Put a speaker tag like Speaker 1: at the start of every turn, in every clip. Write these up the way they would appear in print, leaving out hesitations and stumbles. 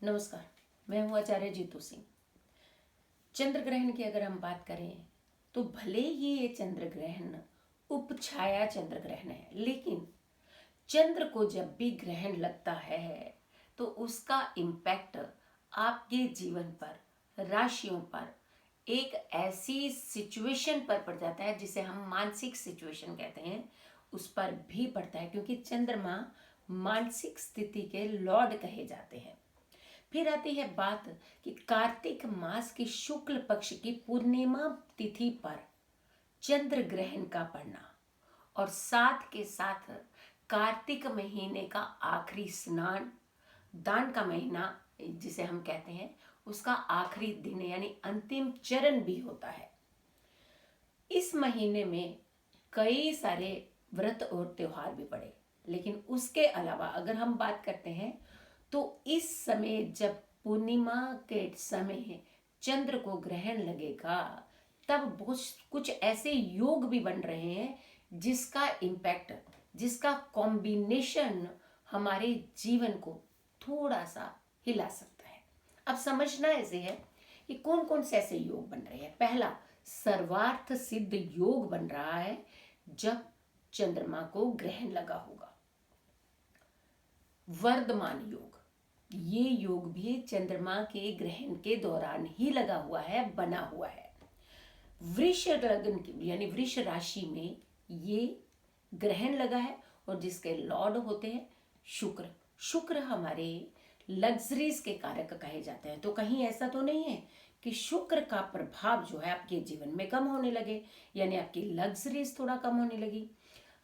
Speaker 1: नमस्कार। मैं हूँ आचार्य जीतू सिंह। चंद्र ग्रहण की अगर हम बात करें तो भले ही ये चंद्र ग्रहण उपछाया चंद्र ग्रहण है, लेकिन चंद्र को जब भी ग्रहण लगता है तो उसका इम्पैक्ट आपके जीवन पर, राशियों पर, एक ऐसी सिचुएशन पर पड़ जाता है जिसे हम मानसिक सिचुएशन कहते हैं, उस पर भी पड़ता है, क्योंकि चंद्रमा मानसिक स्थिति के लॉर्ड कहे जाते हैं। फिर आती है बात कि कार्तिक मास की शुक्ल पक्ष की पूर्णिमा तिथि पर चंद्र ग्रहण का पड़ना और साथ के साथ कार्तिक महीने का आखिरी स्नान, दान का महीना जिसे हम कहते हैं, उसका आखिरी दिन यानी अंतिम चरण भी होता है। इस महीने में कई सारे व्रत और त्योहार भी पड़े, लेकिन उसके अलावा अगर हम बात करते हैं तो इस समय जब पूर्णिमा के समय चंद्र को ग्रहण लगेगा तब कुछ ऐसे योग भी बन रहे हैं जिसका इम्पैक्ट, जिसका कॉम्बिनेशन हमारे जीवन को थोड़ा सा हिला सकता है। अब समझना ऐसे है कि कौन कौन से ऐसे योग बन रहे हैं। पहला, सर्वार्थ सिद्ध योग बन रहा है जब चंद्रमा को ग्रहण लगा होगा। वर्धमान योग, ये योग भी चंद्रमा के ग्रहण के दौरान ही लगा हुआ है, बना हुआ है। वृष लग्न की यानी वृष राशि में ये ग्रहण लगा है और जिसके लॉर्ड होते हैं शुक्र। शुक्र हमारे लग्जरीज के कारक कहे जाते हैं। तो कहीं ऐसा तो नहीं है कि शुक्र का प्रभाव जो है आपके जीवन में कम होने लगे, यानी आपकी लग्जरीज थोड़ा कम होने लगी।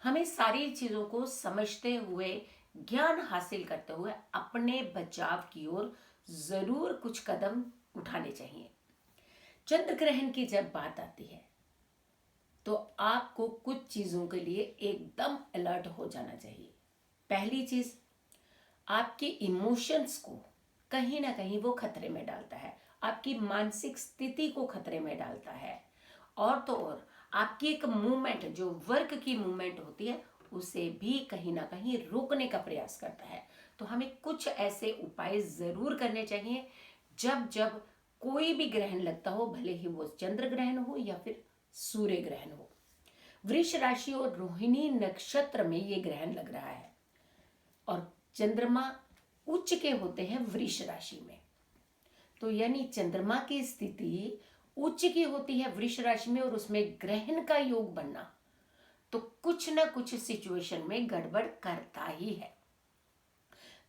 Speaker 1: हमें सारी चीजों को समझते हुए, ज्ञान हासिल करते हुए अपने बचाव की ओर जरूर कुछ कदम उठाने चाहिए। चंद्र ग्रहण की जब बात आती है तो आपको कुछ चीजों के लिए एकदम अलर्ट हो जाना चाहिए। पहली चीज, आपके इमोशंस को कहीं ना कहीं वो खतरे में डालता है, आपकी मानसिक स्थिति को खतरे में डालता है, और तो और आपकी एक मूवमेंट, जो वर्क की मूवमेंट होती है, उसे भी कहीं ना कहीं रोकने का प्रयास करता है। तो हमें कुछ ऐसे उपाय जरूर करने चाहिए जब जब कोई भी ग्रहण लगता हो, भले ही वो चंद्र ग्रहण हो या फिर सूर्य ग्रहण हो। वृष राशि और रोहिणी नक्षत्र में ये ग्रहण लग रहा है और चंद्रमा उच्च के होते हैं वृष राशि में। तो यानी चंद्रमा की स्थिति उच्च की होती है वृष राशि में और उसमें ग्रहण का योग बनना तो कुछ ना कुछ सिचुएशन में गड़बड़ करता ही है।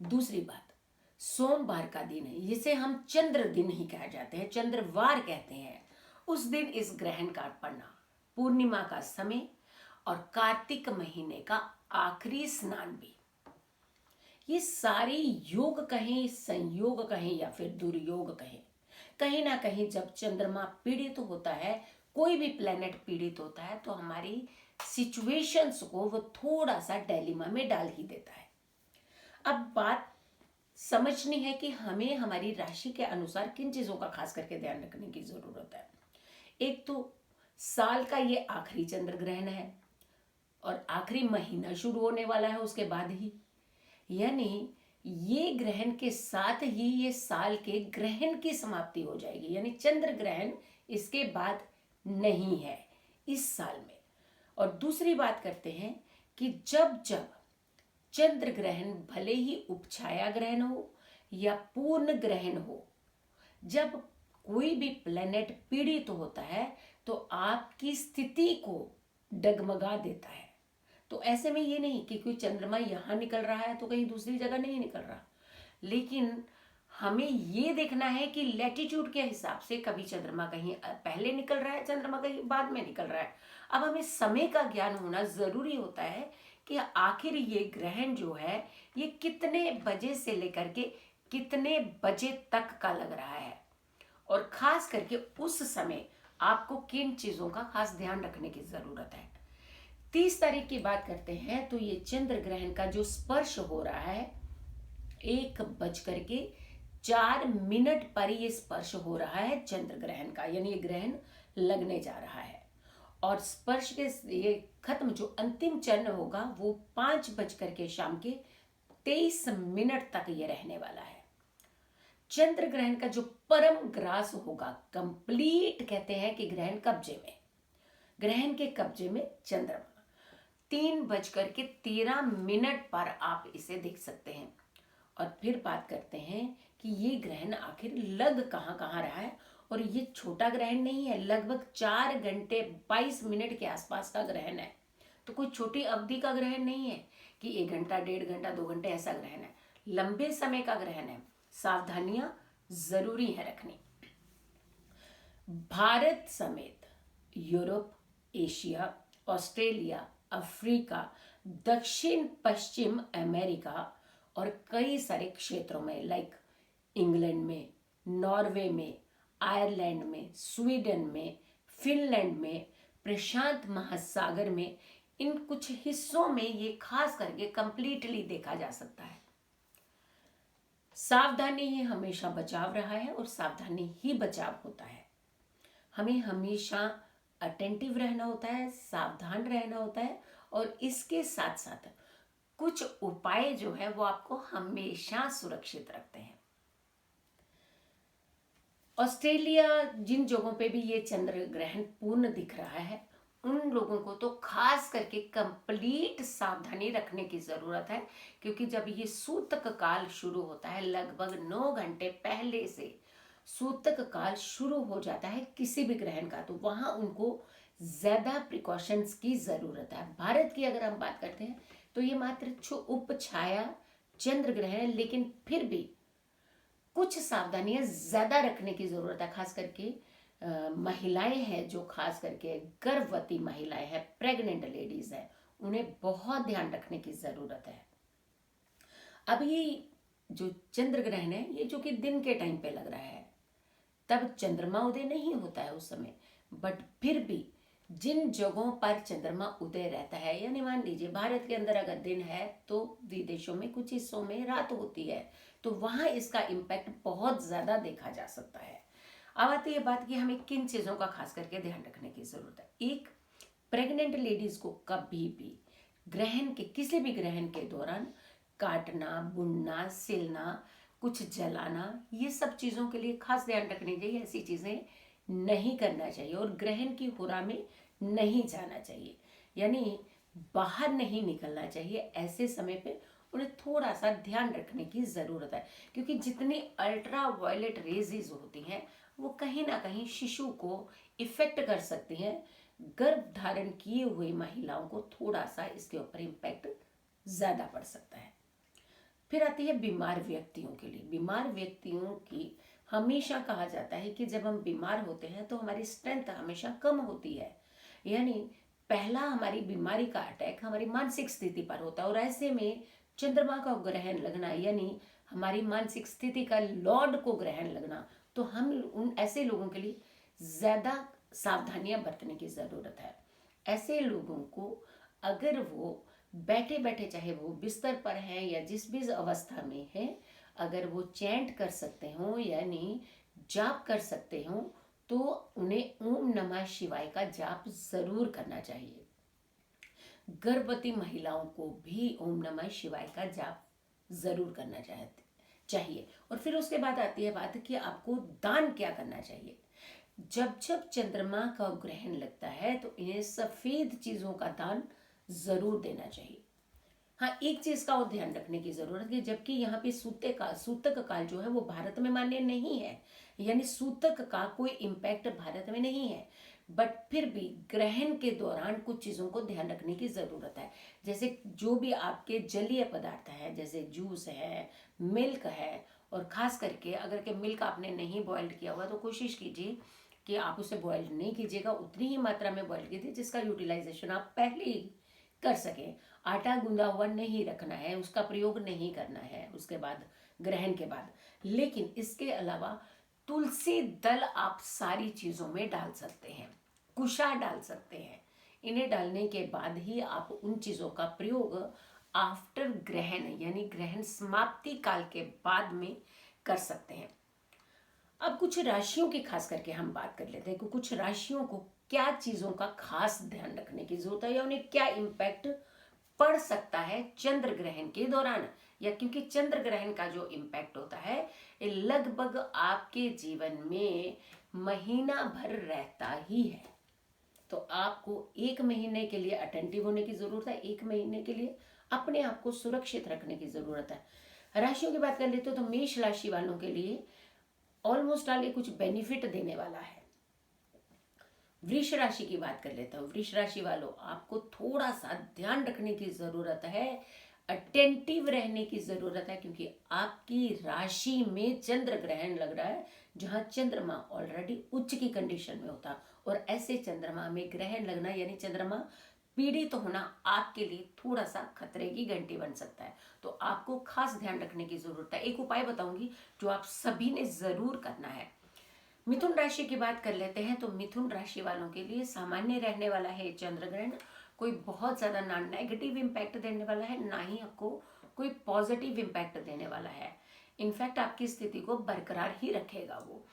Speaker 1: दूसरी बात, सोमवार का दिन है, जिसे हम चंद्र दिन ही कहा जाते हैं, चंद्रवार कहते हैं। उस दिन इस ग्रहण का पड़ना, पूर्णिमा का समय और कार्तिक महीने का आखिरी स्नान भी, ये सारे योग कहें, संयोग कहें या फिर दुर्योग कहें, कहीं ना कहीं जब चंद्रमा पीड़ित होता है, कोई भी प्लेनेट पीड़ित होता है, तो हमारी सिचुएशंस को वो थोड़ा सा डायलेमा में डाल ही देता है। अब बात समझनी है कि हमें हमारी राशि के अनुसार किन चीजों का खास करके ध्यान रखने की जरूरत है। एक तो साल का ये आखिरी चंद्र ग्रहण है और आखिरी महीना शुरू होने वाला है उसके बाद ही, यानी ये ग्रहण के साथ ही ये साल के ग्रहण की समाप्ति हो जाएगी, यानी चंद्र ग्रहण इसके बाद नहीं है इस साल में। और दूसरी बात करते हैं कि जब जब चंद्र ग्रहण, भले ही उपछाया ग्रहण हो या पूर्ण ग्रहण हो, जब कोई भी प्लेनेट पीड़ित होता है तो आपकी स्थिति को डगमगा देता है। तो ऐसे में ये नहीं कि कोई चंद्रमा यहां निकल रहा है तो कहीं दूसरी जगह नहीं निकल रहा, लेकिन हमें ये देखना है कि लैटिट्यूड के हिसाब से कभी चंद्रमा कहीं पहले निकल रहा है, चंद्रमा कहीं बाद में निकल रहा है। अब हमें समय का ज्ञान होना जरूरी होता है कि आखिर ये ग्रहण जो है ये कितने बजे से लेकर के कितने बजे तक का लग रहा है, और खास करके उस समय आपको किन चीजों का खास ध्यान रखने की जरूरत है। 30 तारीख की बात करते हैं तो ये चंद्र ग्रहण का जो स्पर्श हो रहा है, 1:04 पर ये स्पर्श हो रहा है चंद्र ग्रहण का, यानी ये ग्रहण लगने जा रहा है। और स्पर्श के ये खत्म, जो अंतिम चरण होगा वो 5 बजकर के शाम के 23 मिनट तक ये रहने वाला है। चंद्र ग्रहण का जो परम ग्रास होगा, कंप्लीट कहते हैं कि ग्रहण कब्जे में, ग्रहण के कब्जे में चंद्रमा, 3:13 पर आप इसे देख सकते हैं। और फिर बात करते हैं कि ये ग्रहण आखिर लग कहाँ कहाँ रहा है। और ये छोटा ग्रहण नहीं है, लगभग 4 घंटे 22 मिनट के आसपास का ग्रहण है। तो कोई छोटी अवधि का ग्रहण नहीं है कि 1 घंटा 1.5 घंटा 2 घंटे ऐसा ग्रहण है, लंबे समय का ग्रहण है। सावधानियां जरूरी है रखनी। भारत समेत यूरोप, एशिया, ऑस्ट्रेलिया, अफ्रीका, दक्षिण पश्चिम अमेरिका और कई सारे क्षेत्रों में, लाइक इंग्लैंड में, नॉर्वे में, आयरलैंड में, स्वीडन में, फिनलैंड में, प्रशांत महासागर में, इन कुछ हिस्सों में ये खास करके कंप्लीटली देखा जा सकता है। सावधानी ही हमेशा बचाव रहा है और सावधानी ही बचाव होता है। हमें हमेशा अटेंटिव रहना होता है, सावधान रहना होता है, और इसके साथ साथ कुछ उपाय जो है वो आपको हमेशा सुरक्षित रखते हैं। ऑस्ट्रेलिया जिन जगहों पे भी ये चंद्र ग्रहण पूर्ण दिख रहा है, उन लोगों को तो खास करके कंप्लीट सावधानी रखने की जरूरत है, क्योंकि जब ये सूतक काल शुरू होता है, लगभग 9 घंटे पहले से सूतक काल शुरू हो जाता है किसी भी ग्रहण का, तो वहां उनको ज्यादा प्रिकॉशंस की जरूरत है। भारत की अगर हम बात करते हैं तो ये मात्र उपछाया चंद्र ग्रहण है, लेकिन फिर भी कुछ सावधानियां ज्यादा रखने की जरूरत है। खास करके महिलाएं हैं, जो खास करके गर्भवती महिलाएं हैं, प्रेग्नेंट लेडीज हैं, उन्हें बहुत ध्यान रखने की जरूरत है। अब ये जो चंद्र ग्रहण है, ये जो कि दिन के टाइम पे लग रहा है, तब चंद्रमा उदय नहीं होता है उस समय, बट फिर भी जिन जगहों पर चंद्रमा उदय रहता है, यानी मान लीजिए भारत के अंदर अगर दिन है तो विदेशों में कुछ हिस्सों में रात होती है, तो वहां इसका इम्पैक्ट बहुत ज्यादा देखा जा सकता है। अब आती है बात कि हमें किन चीजों का खास करके ध्यान रखने की जरूरत है। एक, प्रेग्नेंट लेडीज को कभी भी ग्रहण के, किसी भी ग्रहण के दौरान काटना, बुनना, सिलना, कुछ जलाना, ये सब चीजों के लिए खास ध्यान रखनी चाहिए। ऐसी चीजें नहीं करना चाहिए और ग्रहण की हुरा में नहीं जाना चाहिए, यानी बाहर नहीं निकलना चाहिए। ऐसे समय पे उन्हें थोड़ा सा ध्यान रखने की जरूरत है, क्योंकि जितनी अल्ट्रा वायलेट रेजेस होती हैं वो कहीं ना कहीं शिशु को इफेक्ट कर सकती हैं। गर्भ धारण किए हुए महिलाओं को थोड़ा सा इसके ऊपर इम्पैक्ट ज्यादा पड़ सकता है। फिर आती है बीमार व्यक्तियों के लिए। बीमार व्यक्तियों की हमेशा कहा जाता है कि जब हम बीमार होते हैं तो हमारी स्ट्रेंथ हमेशा कम होती है, यानी पहला हमारी बीमारी का अटैक हमारी मानसिक स्थिति पर होता है। और ऐसे में चंद्रमा का ग्रहण लगना, यानी हमारी मानसिक स्थिति का लॉर्ड को ग्रहण लगना, तो हम उन ऐसे लोगों के लिए ज्यादा सावधानियां बरतने की जरूरत है। ऐसे लोगों को अगर वो बैठे बैठे, चाहे वो बिस्तर पर हैं या जिस भी अवस्था में है, अगर वो चैंट कर सकते हो, यानी जाप कर सकते हो, तो उन्हें ओम नमः शिवाय का जाप जरूर करना चाहिए। गर्भवती महिलाओं को भी ओम नमः शिवाय का जाप जरूर करना चाहिए। और फिर उसके बाद आती है बात कि आपको दान क्या करना चाहिए। जब जब चंद्रमा का ग्रहण लगता है तो इन्हें सफेद चीजों का दान जरूर देना चाहिए। हाँ, एक चीज का और ध्यान रखने की जरूरत है, जबकि यहाँ पे सूतक काल जो है वो भारत में मान्य नहीं है, यानी सूतक का कोई इम्पैक्ट भारत में नहीं है, बट फिर भी ग्रहण के दौरान कुछ चीजों को ध्यान रखने की जरूरत है। जैसे जो भी आपके जलीय पदार्थ है, जैसे जूस है, मिल्क है, और खास करके अगर के मिल्क आपने नहीं बॉइल्ड किया हुआ तो कोशिश कीजिए कि आप उसे बॉइल्ड नहीं कीजिएगा, उतनी ही मात्रा में बॉइल्ड कीजिए जिसका यूटिलाइजेशन आप पहले ही कर सकें। आटा गूंदा हुआ नहीं रखना है, उसका प्रयोग नहीं करना है उसके बाद, ग्रहण के बाद। लेकिन इसके अलावा तुलसी दल आप सारी चीजों में डाल सकते हैं, कुशा डाल सकते हैं। इन्हें डालने के बाद ही आप उन चीजों का प्रयोग आफ्टर ग्रहण, यानी ग्रहण समाप्ति काल के बाद में कर सकते हैं। अब कुछ राशियों की खास करके हम बात कर लेते हैं कि कुछ राशियों को क्या चीजों का खास ध्यान रखने की जरूरत है या उन्हें क्या इम्पैक्ट पड़ सकता है चंद्र ग्रहण के दौरान, या क्योंकि चंद्र ग्रहण का जो इम्पैक्ट होता है ये लगभग आपके जीवन में महीना भर रहता ही है। तो आपको 1 महीने के लिए अटेंटिव होने की जरूरत है, 1 महीने के लिए अपने आप को सुरक्षित रखने की जरूरत है। राशियों की बात कर लेते हो तो मेष राशि वालों के लिए ऑलमोस्ट ऑल ये कुछ बेनिफिट देने वाला है। वृष राशि की बात कर लेता हूँ। वृष राशि वालों, आपको थोड़ा सा ध्यान रखने की जरूरत है, अटेंटिव रहने की जरूरत है, क्योंकि आपकी राशि में चंद्र ग्रहण लग रहा है जहां चंद्रमा ऑलरेडी उच्च की कंडीशन में होता, और ऐसे चंद्रमा में ग्रहण लगना यानी चंद्रमा पीड़ित तो होना आपके लिए थोड़ा सा खतरे की घंटी बन सकता है। तो आपको खास ध्यान रखने की जरूरत है। एक उपाय बताऊंगी जो आप सभी ने जरूर करना है। मिथुन राशि की बात कर लेते हैं तो मिथुन राशि वालों के लिए सामान्य रहने वाला है चंद्र ग्रहण। कोई बहुत ज्यादा ना नेगेटिव इम्पैक्ट देने वाला है, ना ही आपको कोई पॉजिटिव इम्पैक्ट देने वाला है। इनफैक्ट आपकी स्थिति को बरकरार ही रखेगा वो।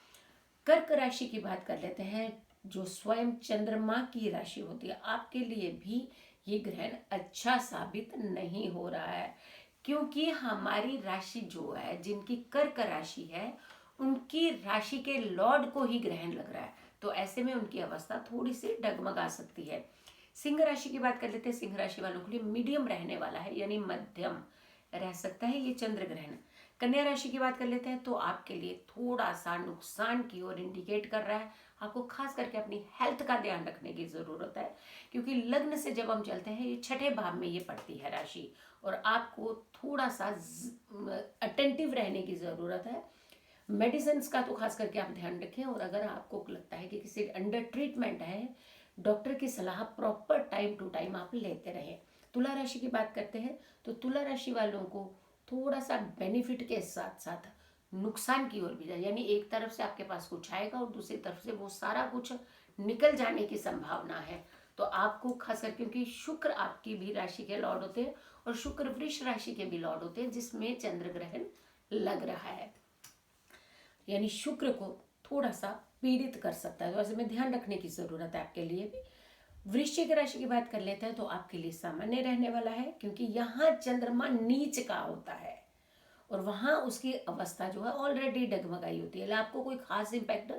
Speaker 1: कर्क राशि की बात कर लेते हैं, जो स्वयं चंद्रमा की राशि होती है, आपके लिए भी ये ग्रहण अच्छा साबित नहीं हो रहा है, क्योंकि हमारी राशि जो है, जिनकी कर्क राशि है, उनकी राशि के लॉर्ड को ही ग्रहण लग रहा है। तो ऐसे में उनकी अवस्था थोड़ी सी डगमगा सकती है। सिंह राशि की बात कर लेते हैं। सिंह राशि वालों के लिए मीडियम रहने वाला है, यानी मध्यम रह सकता है ये चंद्र ग्रहण। कन्या राशि की बात कर लेते हैं तो आपके लिए थोड़ा सा नुकसान की ओर इंडिकेट कर रहा है। आपको खास करके अपनी हेल्थ का ध्यान रखने की जरूरत है, क्योंकि लग्न से जब हम चलते हैं ये छठे भाव में ये पड़ती है राशि, और आपको थोड़ा सा अटेंटिव रहने की जरूरत है। मेडिसिन का तो खास करके आप ध्यान रखें, और अगर आपको लगता है कि किसी अंडर ट्रीटमेंट है, डॉक्टर की सलाह प्रॉपर टाइम टू टाइम आप लेते रहें। तुला राशि की बात करते हैं तो तुला राशि वालों को थोड़ा सा बेनिफिट के साथ साथ नुकसान की ओर भी जाए, यानी एक तरफ से आपके पास कुछ आएगा और दूसरी तरफ से वो सारा कुछ निकल जाने की संभावना है। तो आपको खासकर, क्योंकि शुक्र आपकी भी राशि के लॉर्ड होते हैं और शुक्र वृष राशि के भी लॉर्ड होते हैं, जिसमें चंद्र ग्रहण लग रहा है, यानी शुक्र को थोड़ा सा पीड़ित कर सकता है। तो ऐसे में ध्यान रखने की जरूरत है आपके लिए भी। वृश्चिक राशि की बात कर लेते हैं तो आपके लिए सामान्य रहने वाला है, क्योंकि यहाँ चंद्रमा नीच का होता है और वहां उसकी अवस्था जो है ऑलरेडी डगमगाई होती है, आपको कोई खास इम्पैक्ट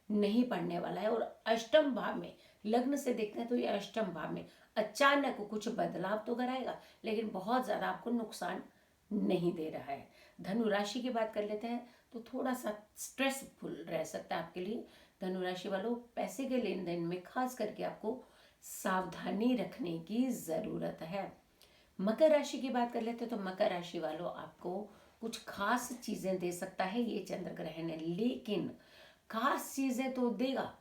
Speaker 1: नहीं पड़ने वाला है। और अष्टम भाव में लग्न से देखते हैं तो ये अष्टम भाव में अचानक कुछ बदलाव तो कराएगा, लेकिन बहुत ज्यादा आपको नुकसान नहीं दे रहा है। धनु राशि की बात कर लेते हैं तो थोड़ा सा स्ट्रेसफुल रह सकता है आपके लिए। धनु राशि वालों, पैसे के लेन देन में खास करके आपको सावधानी रखने की जरूरत है। मकर राशि की बात कर लेते हैं तो मकर राशि वालों, आपको कुछ खास चीजें दे सकता है ये चंद्र ग्रहण है, लेकिन खास चीजें तो देगा,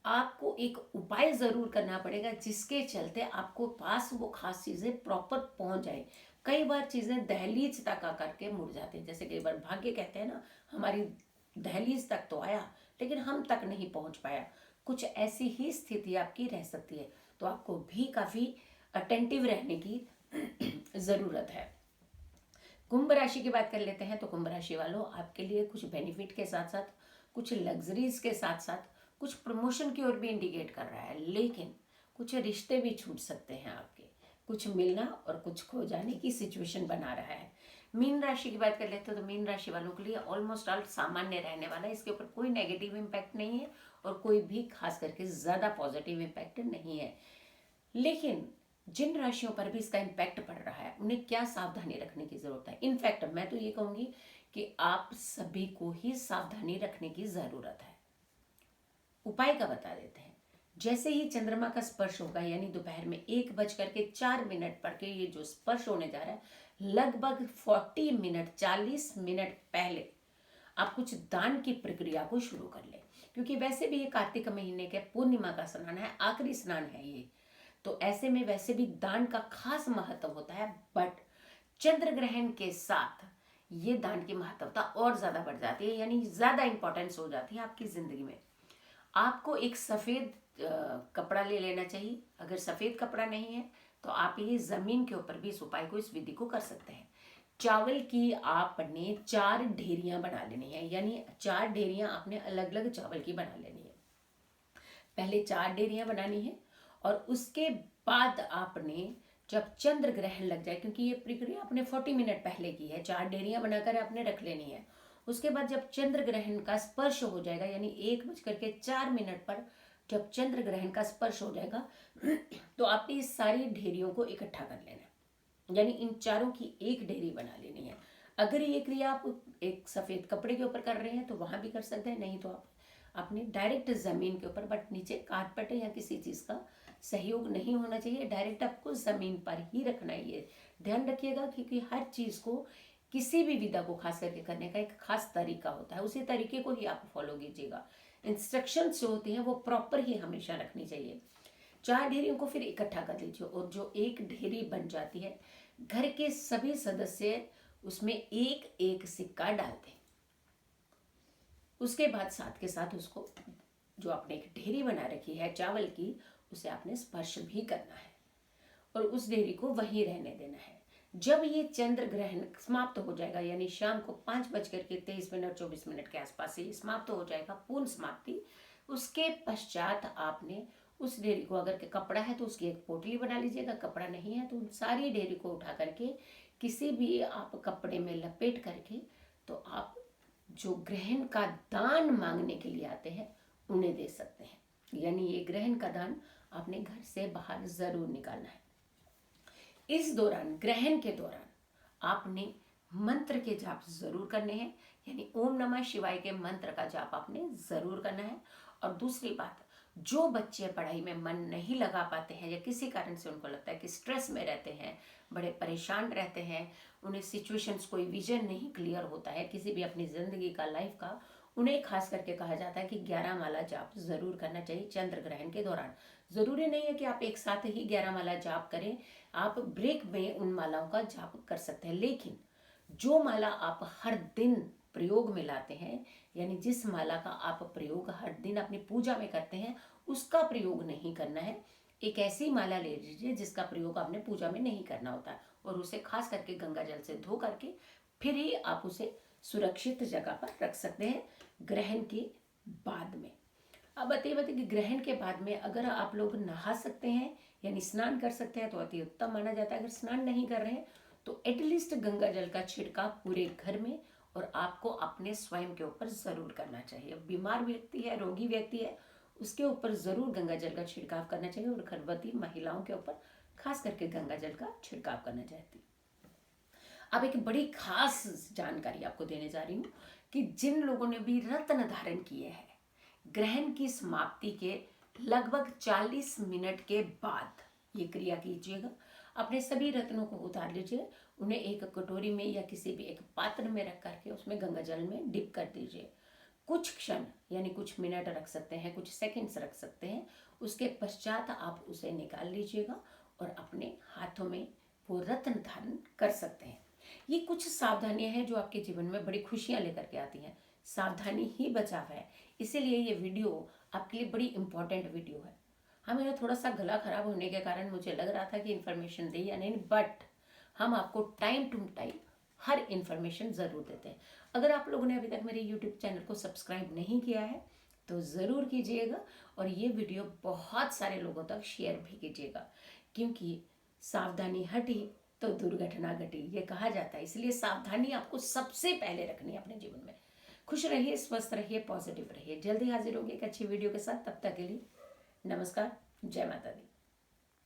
Speaker 1: आपको एक उपाय जरूर करना पड़ेगा जिसके चलते आपको पास वो खास चीजें प्रॉपर पहुंच जाए। कई बार चीजें दहलीज तक आकर के मुड़ जाती है, जैसे कई बार भाग्य कहते हैं ना, हमारी दहलीज तक तो आया लेकिन हम तक नहीं पहुंच पाया, कुछ ऐसी ही स्थिति आपकी रह सकती है। तो आपको भी काफी अटेंटिव रहने की जरूरत है। कुंभ राशि की बात कर लेते हैं तो कुंभ राशि वालों, आपके लिए कुछ बेनिफिट के साथ साथ कुछ लग्जरीज के साथ साथ कुछ प्रमोशन की ओर भी इंडिकेट कर रहा है, लेकिन कुछ रिश्ते भी छूट सकते हैं आपके, कुछ मिलना और कुछ खो जाने की सिचुएशन बना रहा है। मीन राशि की बात कर लेते हैं तो मीन राशि वालों के लिए ऑलमोस्ट ऑल सामान्य रहने वाला है, इसके ऊपर कोई नेगेटिव इम्पैक्ट नहीं है और कोई भी खास करके ज्यादा पॉजिटिव इम्पैक्ट नहीं है। लेकिन जिन राशियों पर भी इसका इम्पैक्ट पड़ रहा है उन्हें क्या सावधानी रखने की जरूरत है। इनफैक्ट मैं तो ये कहूंगी कि आप सभी को ही सावधानी रखने की जरूरत है। उपाय का बता देते हैं। जैसे ही चंद्रमा का स्पर्श होगा, यानी दोपहर में 1:04 पर के ये जो स्पर्श होने जा रहा है, लगभग 40 मिनट पहले आप कुछ दान की प्रक्रिया को शुरू कर लें, क्योंकि वैसे भी ये कार्तिक महीने के पूर्णिमा का स्नान है, आखिरी स्नान है ये, तो ऐसे में वैसे भी दान का खास महत्व होता है, बट चंद्र ग्रहण के साथ ये दान की महत्वता और ज्यादा बढ़ जाती है, यानी ज्यादा इंपॉर्टेंस हो जाती है आपकी जिंदगी में। आपको एक सफेद कपड़ा ले लेना चाहिए। अगर सफेद कपड़ा नहीं है तो आप ये जमीन के ऊपर भी इस उपाय को, इस विधि को कर सकते हैं। चावल की आपने 4 ढेरियां बना लेनी है, यानी 4 ढेरियां आपने अलग अलग चावल की बना लेनी है। पहले 4 ढेरियां बनानी है और उसके बाद आपने जब चंद्र ग्रहण लग जाए, क्योंकि ये प्रक्रिया आपने 40 मिनट पहले की है, 4 डेरियां बनाकर आपने रख लेनी है। उसके बाद जब चंद्र ग्रहण का स्पर्श हो जाएगा, यानी 1:04 पर जब चंद्र ग्रहण का स्पर्श हो जाएगा तो आपने इस सारी ढेरियों को इकट्ठा कर लेना है, यानी इन चारों की एक ढेरी बना लेनी है। अगर ये क्रिया आप एक सफेद कपड़े के ऊपर कर रहे हैं तो वहां भी कर सकते हैं, नहीं तो आप अपने डायरेक्ट जमीन के ऊपर, बट नीचे कारपेट या किसी चीज का सहयोग नहीं होना चाहिए, डायरेक्ट आपको जमीन पर ही रखना है। ये ध्यान रखिएगा, क्योंकि हर चीज को, किसी भी विधा को खास करके करने का एक खास तरीका होता है, उसी तरीके को ही आप फॉलो कीजिएगा। इंस्ट्रक्शंस जो होती हैं वो प्रॉपर ही हमेशा रखनी चाहिए। 4 ढेरियों को फिर इकट्ठा कर लीजिए, और जो एक ढेरी बन जाती है, घर के सभी सदस्य उसमें एक एक सिक्का डालते हैं। उसके बाद साथ के साथ उसको, जो आपने एक ढेरी बना रखी है चावल की, उसे आपने स्पर्श भी करना है और उस ढेरी को वहीं रहने देना है। जब ये चंद्र ग्रहण समाप्त हो जाएगा, यानी शाम को 5:23 के आसपास ये समाप्त हो जाएगा, पूर्ण समाप्ति, उसके पश्चात आपने उस ढेरी को, अगर कपड़ा है तो उसकी एक पोटली बना लीजिएगा, कपड़ा नहीं है तो उन सारी ढेरी को उठा करके किसी भी आप कपड़े में लपेट करके, तो आप जो ग्रहण का दान मांगने के लिए आते हैं उन्हें दे सकते हैं। यानी ये ग्रहण का दान आपने घर से बाहर जरूर निकालना है। इस दौरान, ग्रहण के दौरान, आपने मंत्र के जाप जरूर करने हैं, यानी ओम नमः शिवाय के मंत्र का जाप आपने जरूर करना है। और दूसरी बात, जो बच्चे पढ़ाई में मन नहीं लगा पाते हैं या किसी कारण से उनको लगता है कि स्ट्रेस में रहते हैं, बड़े परेशान रहते हैं, उन्हें सिचुएशंस, कोई विजन नहीं क्लियर होता है किसी भी अपनी जिंदगी का, लाइफ का, उन्हें खास करके कहा जाता है कि 11 माला जाप जरूर करना चाहिए चंद्र ग्रहण के दौरान। जरूरी नहीं है कि आप एक साथ ही 11 माला जाप करें, आप ब्रेक में उन मालाओं का जाप कर सकते हैं, लेकिन जो माला आप हर दिन प्रयोग में लाते हैं, यानी जिस माला का आप प्रयोग हर दिन अपनी पूजा में करते हैं, उसका प्रयोग नहीं करना है। एक ऐसी माला ले लीजिए जिसका प्रयोग आपने पूजा में नहीं करना होता, और उसे खास करके गंगा जल से धो करके फिर ही आप उसे सुरक्षित जगह पर रख सकते हैं ग्रहण के बाद में। अब बताइए कि ग्रहण के बाद में अगर आप लोग नहा सकते हैं, यानी स्नान कर सकते हैं, तो अति उत्तम माना जाता है। अगर स्नान नहीं कर रहे हैं तो एटलीस्ट गंगा जल का छिड़काव पूरे घर में और आपको अपने स्वयं के ऊपर जरूर करना चाहिए। बीमार व्यक्ति है, रोगी व्यक्ति है, उसके ऊपर जरूर गंगा जल का छिड़काव करना चाहिए, और गर्भवती महिलाओं के ऊपर खास करके गंगा जल का छिड़काव करना चाहिए। अब एक बड़ी खास जानकारी आपको देने जा रही हूँ कि जिन लोगों ने भी रत्न धारण किए हैं, ग्रहण की समाप्ति के लगभग 40 मिनट के बाद ये क्रिया कीजिएगा। अपने सभी रत्नों को उतार लीजिए, उन्हें एक कटोरी में या किसी भी एक पात्र में रख करके उसमें गंगा जल में डिप कर दीजिए। कुछ क्षण, यानी कुछ मिनट रख सकते हैं, कुछ सेकंड्स रख सकते हैं, उसके पश्चात आप उसे निकाल लीजिएगा और अपने हाथों में वो रत्न धारण कर सकते हैं। ये कुछ सावधानियां हैं जो आपके जीवन में बड़ी खुशियां लेकर के आती हैं। सावधानी ही बचाव है, इसीलिए ये वीडियो आपके लिए बड़ी इंपॉर्टेंट वीडियो है। हाँ, मेरा थोड़ा सा गला खराब होने के कारण मुझे लग रहा था कि इन्फॉर्मेशन दे या नहीं, बट हम आपको टाइम टू टाइम हर इन्फॉर्मेशन ज़रूर देते हैं। अगर आप लोगों ने अभी तक मेरे यूट्यूब चैनल को सब्सक्राइब नहीं किया है तो ज़रूर कीजिएगा, और ये वीडियो बहुत सारे लोगों तक शेयर भी कीजिएगा, क्योंकि सावधानी हटी तो दुर्घटना घटी, ये कहा जाता है। इसलिए सावधानी आपको सबसे पहले रखनी है अपने जीवन में। खुश रहिए, स्वस्थ रहिए, पॉजिटिव रहिए। जल्दी हाजिर होंगे एक अच्छी वीडियो के साथ। तब तक के लिए नमस्कार, जय माता दी।